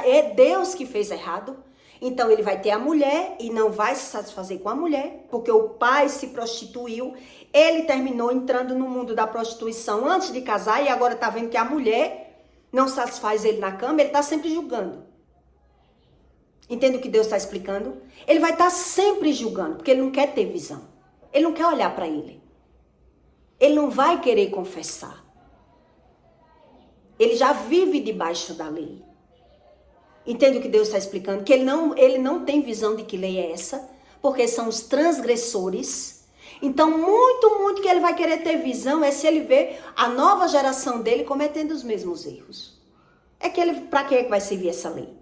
é Deus que fez errado. Então ele vai ter a mulher e não vai se satisfazer com a mulher, porque o pai se prostituiu. Ele terminou entrando no mundo da prostituição antes de casar e agora está vendo que a mulher não satisfaz ele na cama, ele está sempre julgando. Entende o que Deus está explicando? Ele vai estar sempre julgando, porque ele não quer ter visão. Ele não quer olhar para ele. Ele não vai querer confessar. Ele já vive debaixo da lei. Entende o que Deus está explicando? Que ele não tem visão de que lei é essa, porque são os transgressores. Então, muito que ele vai querer ter visão é se ele vê a nova geração dele cometendo os mesmos erros. Para que vai servir essa lei?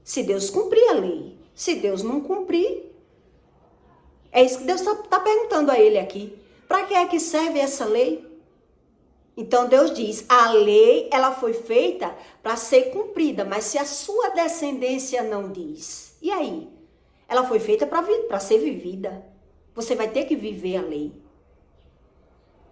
Se Deus cumprir a lei. Se Deus não cumprir, é isso que Deus está perguntando a ele aqui. Para que é que serve essa lei? Então Deus diz, a lei ela foi feita para ser cumprida, mas se a sua descendência não diz, e aí? Ela foi feita para ser vivida. Você vai ter que viver a lei.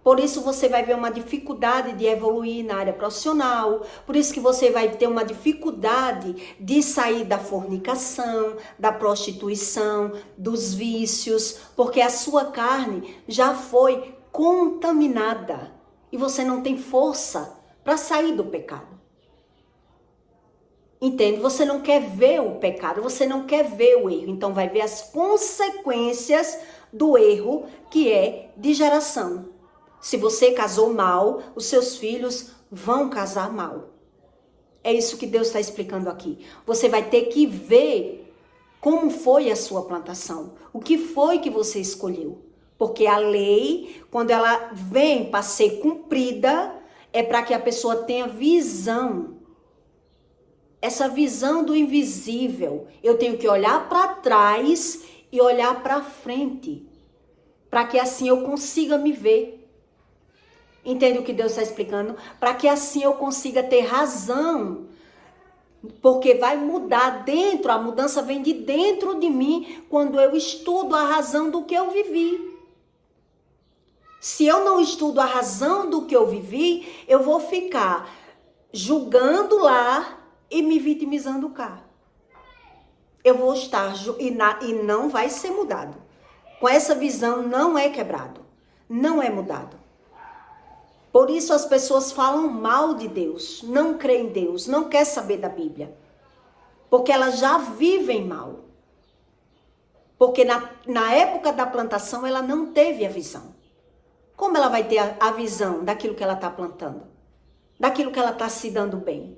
Por isso você vai ver uma dificuldade de evoluir na área profissional, por isso que você vai ter uma dificuldade de sair da fornicação, da prostituição, dos vícios, porque a sua carne já foi contaminada. E você não tem força para sair do pecado. Entende? Você não quer ver o pecado, você não quer ver o erro. Então vai ver as consequências do erro que é de geração. Se você casou mal, os seus filhos vão casar mal. É isso que Deus está explicando aqui. Você vai ter que ver como foi a sua plantação. O que foi que você escolheu. Porque a lei, quando ela vem para ser cumprida, é para que a pessoa tenha visão. Essa visão do invisível. Eu tenho que olhar para trás e olhar para frente. Para que assim eu consiga me ver. Entende o que Deus está explicando? Para que assim eu consiga ter razão. Porque vai mudar dentro, a mudança vem de dentro de mim quando eu estudo a razão do que eu vivi. Se eu não estudo a razão do que eu vivi, eu vou ficar julgando lá e me vitimizando cá. Eu vou estar, e não vai ser mudado. Com essa visão não é quebrado, não é mudado. Por isso as pessoas falam mal de Deus, não creem em Deus, não quer saber da Bíblia. Porque elas já vivem mal. Porque na época da plantação ela não teve a visão. Como ela vai ter a visão daquilo que ela está plantando? Daquilo que ela está se dando bem?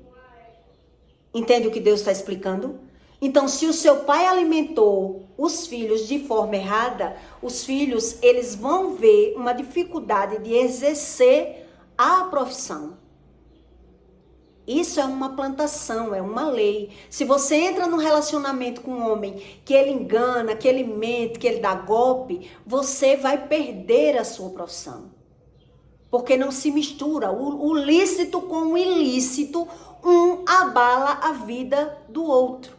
Entende o que Deus está explicando? Então, se o seu pai alimentou os filhos de forma errada, os filhos, eles vão ver uma dificuldade de exercer a profissão. Isso é uma plantação, é uma lei. Se você entra num relacionamento com um homem que ele engana, que ele mente, que ele dá golpe, você vai perder a sua profissão. Porque não se mistura o lícito com o ilícito, um abala a vida do outro.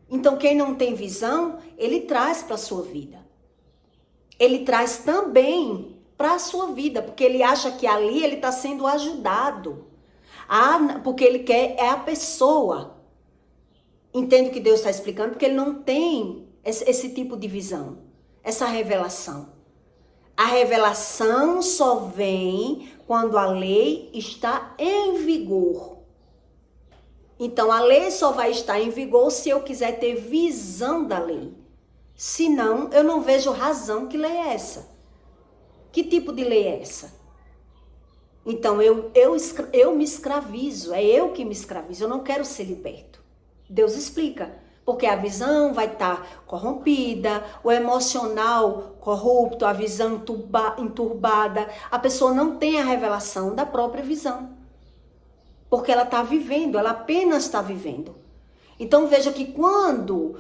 Então quem não tem visão, ele traz para a sua vida. Ele traz também para a sua vida, porque ele acha que ali ele está sendo ajudado. Porque ele quer é a pessoa. Entende o que Deus está explicando? Porque ele não tem esse tipo de visão, essa revelação. A revelação só vem quando a lei está em vigor. Então a lei só vai estar em vigor se eu quiser ter visão da lei. Senão, eu não vejo razão. Que lei é essa? Que tipo de lei é essa? Então, eu me escravizo, é eu que me escravizo, eu não quero ser liberto. Deus explica, porque a visão vai estar corrompida, o emocional corrupto, a visão enturbada, a pessoa não tem a revelação da própria visão. Porque ela está vivendo, ela apenas está vivendo. Então veja que quando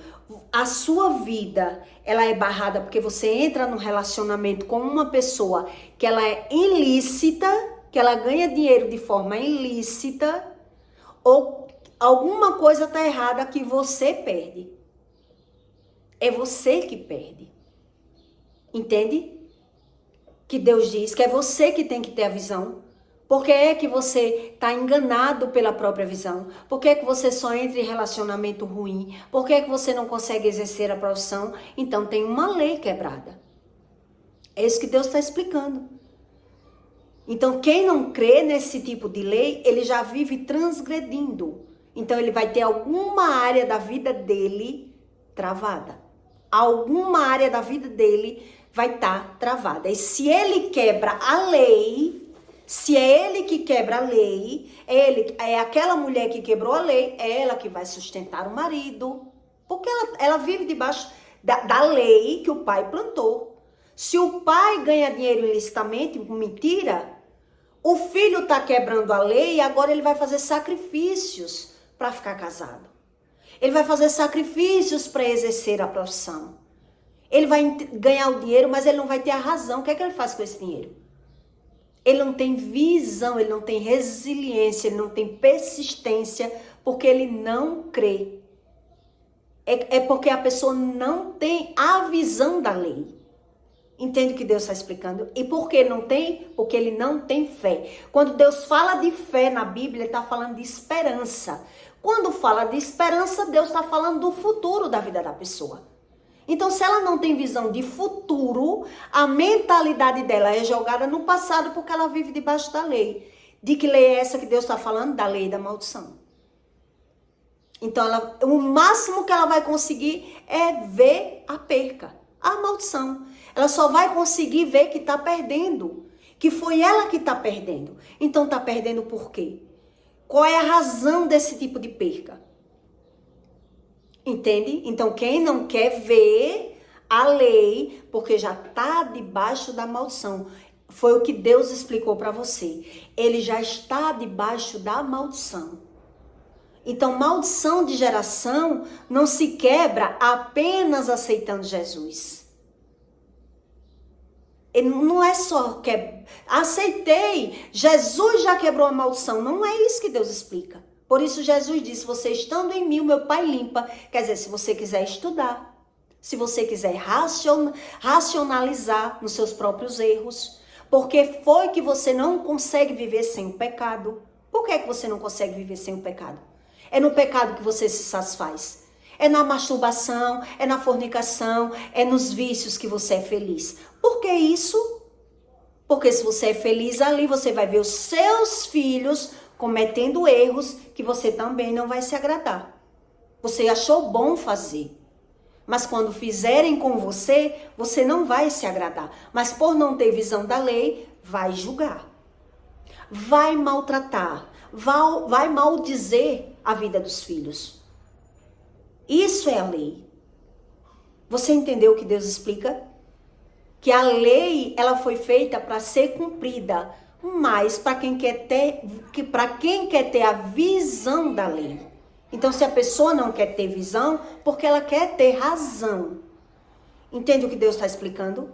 a sua vida ela é barrada porque você entra num relacionamento com uma pessoa que ela é ilícita, que ela ganha dinheiro de forma ilícita, ou alguma coisa está errada que você perde. É você que perde. Entende? Que Deus diz que é você que tem que ter a visão. Por que é que você está enganado pela própria visão? Por que é que você só entra em relacionamento ruim? Por que é que você não consegue exercer a profissão? Então tem uma lei quebrada. É isso que Deus está explicando. Então quem não crê nesse tipo de lei, ele já vive transgredindo. Então ele vai ter alguma área da vida dele travada. Alguma área da vida dele vai estar travada. E se ele quebra a lei... Se é ele que quebra a lei, é aquela mulher que quebrou a lei, é ela que vai sustentar o marido. Porque ela vive debaixo da lei que o pai plantou. Se o pai ganha dinheiro ilicitamente, com mentira, o filho está quebrando a lei e agora ele vai fazer sacrifícios para ficar casado. Ele vai fazer sacrifícios para exercer a profissão. Ele vai ganhar o dinheiro, mas ele não vai ter a razão. O que é que ele faz com esse dinheiro? Ele não tem visão, ele não tem resiliência, ele não tem persistência, porque ele não crê. É porque a pessoa não tem a visão da lei. Entende o que Deus está explicando? E por que não tem? Porque ele não tem fé. Quando Deus fala de fé na Bíblia, ele está falando de esperança. Quando fala de esperança, Deus está falando do futuro da vida da pessoa. Então, se ela não tem visão de futuro, a mentalidade dela é jogada no passado porque ela vive debaixo da lei. De que lei é essa que Deus está falando? Da lei da maldição. Então, o máximo que ela vai conseguir é ver a perca, a maldição. Ela só vai conseguir ver que está perdendo, que foi ela que está perdendo. Então, está perdendo por quê? Qual é a razão desse tipo de perca? Entende? Então, quem não quer ver a lei, porque já está debaixo da maldição, foi o que Deus explicou para você. Ele já está debaixo da maldição. Então, maldição de geração não se quebra apenas aceitando Jesus. Ele não é só que aceitei, Jesus já quebrou a maldição. Não é isso que Deus explica. Por isso Jesus disse, você estando em mim, o meu Pai limpa. Quer dizer, se você quiser estudar, se você quiser racionalizar nos seus próprios erros, porque foi que você não consegue viver sem o pecado. Por que você não consegue viver sem o pecado? É no pecado que você se satisfaz. É na masturbação, é na fornicação, é nos vícios que você é feliz. Por que isso? Porque se você é feliz ali, você vai ver os seus filhos cometendo erros que você também não vai se agradar. Você achou bom fazer. Mas quando fizerem com você, você não vai se agradar. Mas por não ter visão da lei, vai julgar. Vai maltratar. Vai maldizer a vida dos filhos. Isso é a lei. Você entendeu o que Deus explica? Que a lei, ela foi feita para ser cumprida. mas para quem quer ter a visão da lei. Então, se a pessoa não quer ter visão, porque ela quer ter razão. Entende o que Deus está explicando?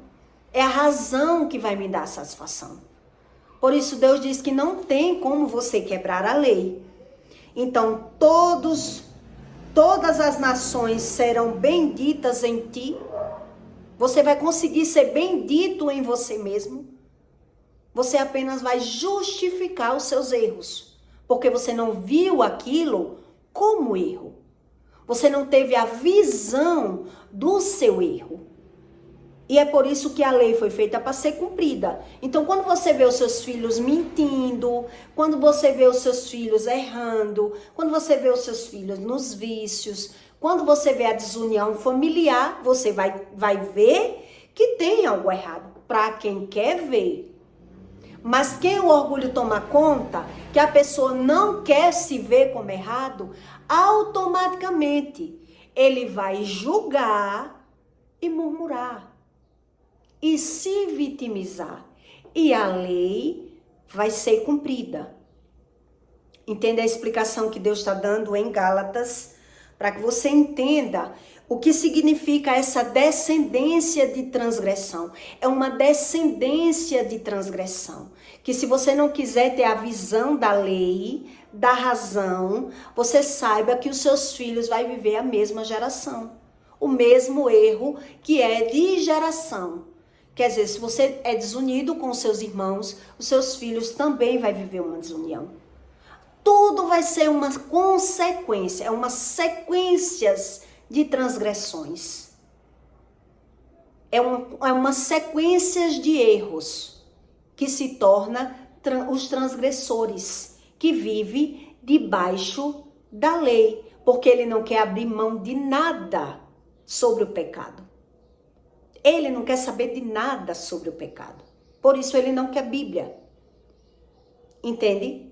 É a razão que vai me dar satisfação. Por isso, Deus diz que não tem como você quebrar a lei. Então, todas as nações serão benditas em ti. Você vai conseguir ser bendito em você mesmo. Você apenas vai justificar os seus erros, porque você não viu aquilo como erro. Você não teve a visão do seu erro. E é por isso que a lei foi feita para ser cumprida. Então, quando você vê os seus filhos mentindo, quando você vê os seus filhos errando, quando você vê os seus filhos nos vícios, quando você vê a desunião familiar, você vai ver que tem algo errado, para quem quer ver. Mas quem o orgulho toma conta, que a pessoa não quer se ver como errado, automaticamente ele vai julgar e murmurar e se vitimizar. E a lei vai ser cumprida. Entende a explicação que Deus está dando em Gálatas? Para que você entenda o que significa essa descendência de transgressão. É uma descendência de transgressão. Que se você não quiser ter a visão da lei, da razão, você saiba que os seus filhos vão viver a mesma geração. O mesmo erro que é de geração. Quer dizer, se você é desunido com os seus irmãos, os seus filhos também vão viver uma desunião. Tudo vai ser uma consequência, é uma sequências de transgressões. É uma sequência de erros que se torna os transgressores, que vive debaixo da lei, porque ele não quer abrir mão de nada sobre o pecado. Ele não quer saber de nada sobre o pecado. Por isso ele não quer Bíblia. Entende?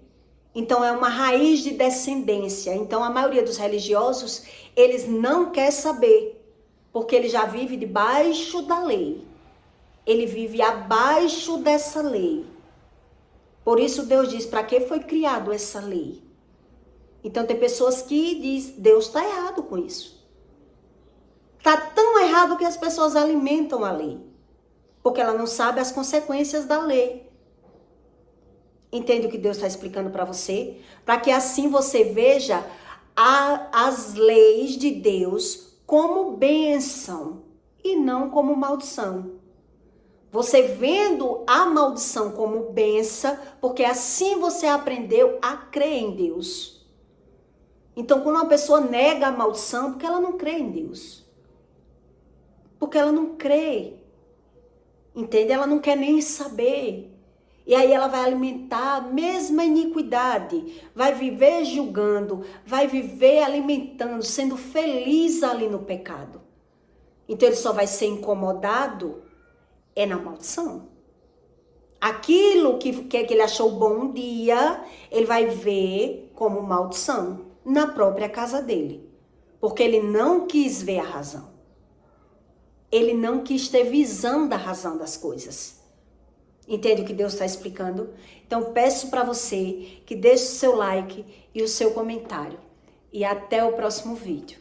Então é uma raiz de descendência. Então a maioria dos religiosos, eles não quer saber, porque ele já vive debaixo da lei. Ele vive abaixo dessa lei. Por isso Deus diz, para que foi criado essa lei? Então tem pessoas que dizem, Deus está errado com isso. Está tão errado que as pessoas alimentam a lei, porque ela não sabe as consequências da lei. Entende o que Deus está explicando para você? Para que assim você veja as leis de Deus como bênção e não como maldição. Você vendo a maldição como bênção, porque assim você aprendeu a crer em Deus. Então, quando uma pessoa nega a maldição, porque ela não crê em Deus. Porque ela não crê. Entende? Ela não quer nem saber. E aí ela vai alimentar a mesma iniquidade. Vai viver julgando. Vai viver alimentando, sendo feliz ali no pecado. Então ele só vai ser incomodado na maldição. Aquilo que ele achou bom um dia, ele vai ver como maldição na própria casa dele. Porque ele não quis ver a razão. Ele não quis ter visão da razão das coisas. Entende o que Deus está explicando? Então peço para você que deixe o seu like e o seu comentário. E até o próximo vídeo.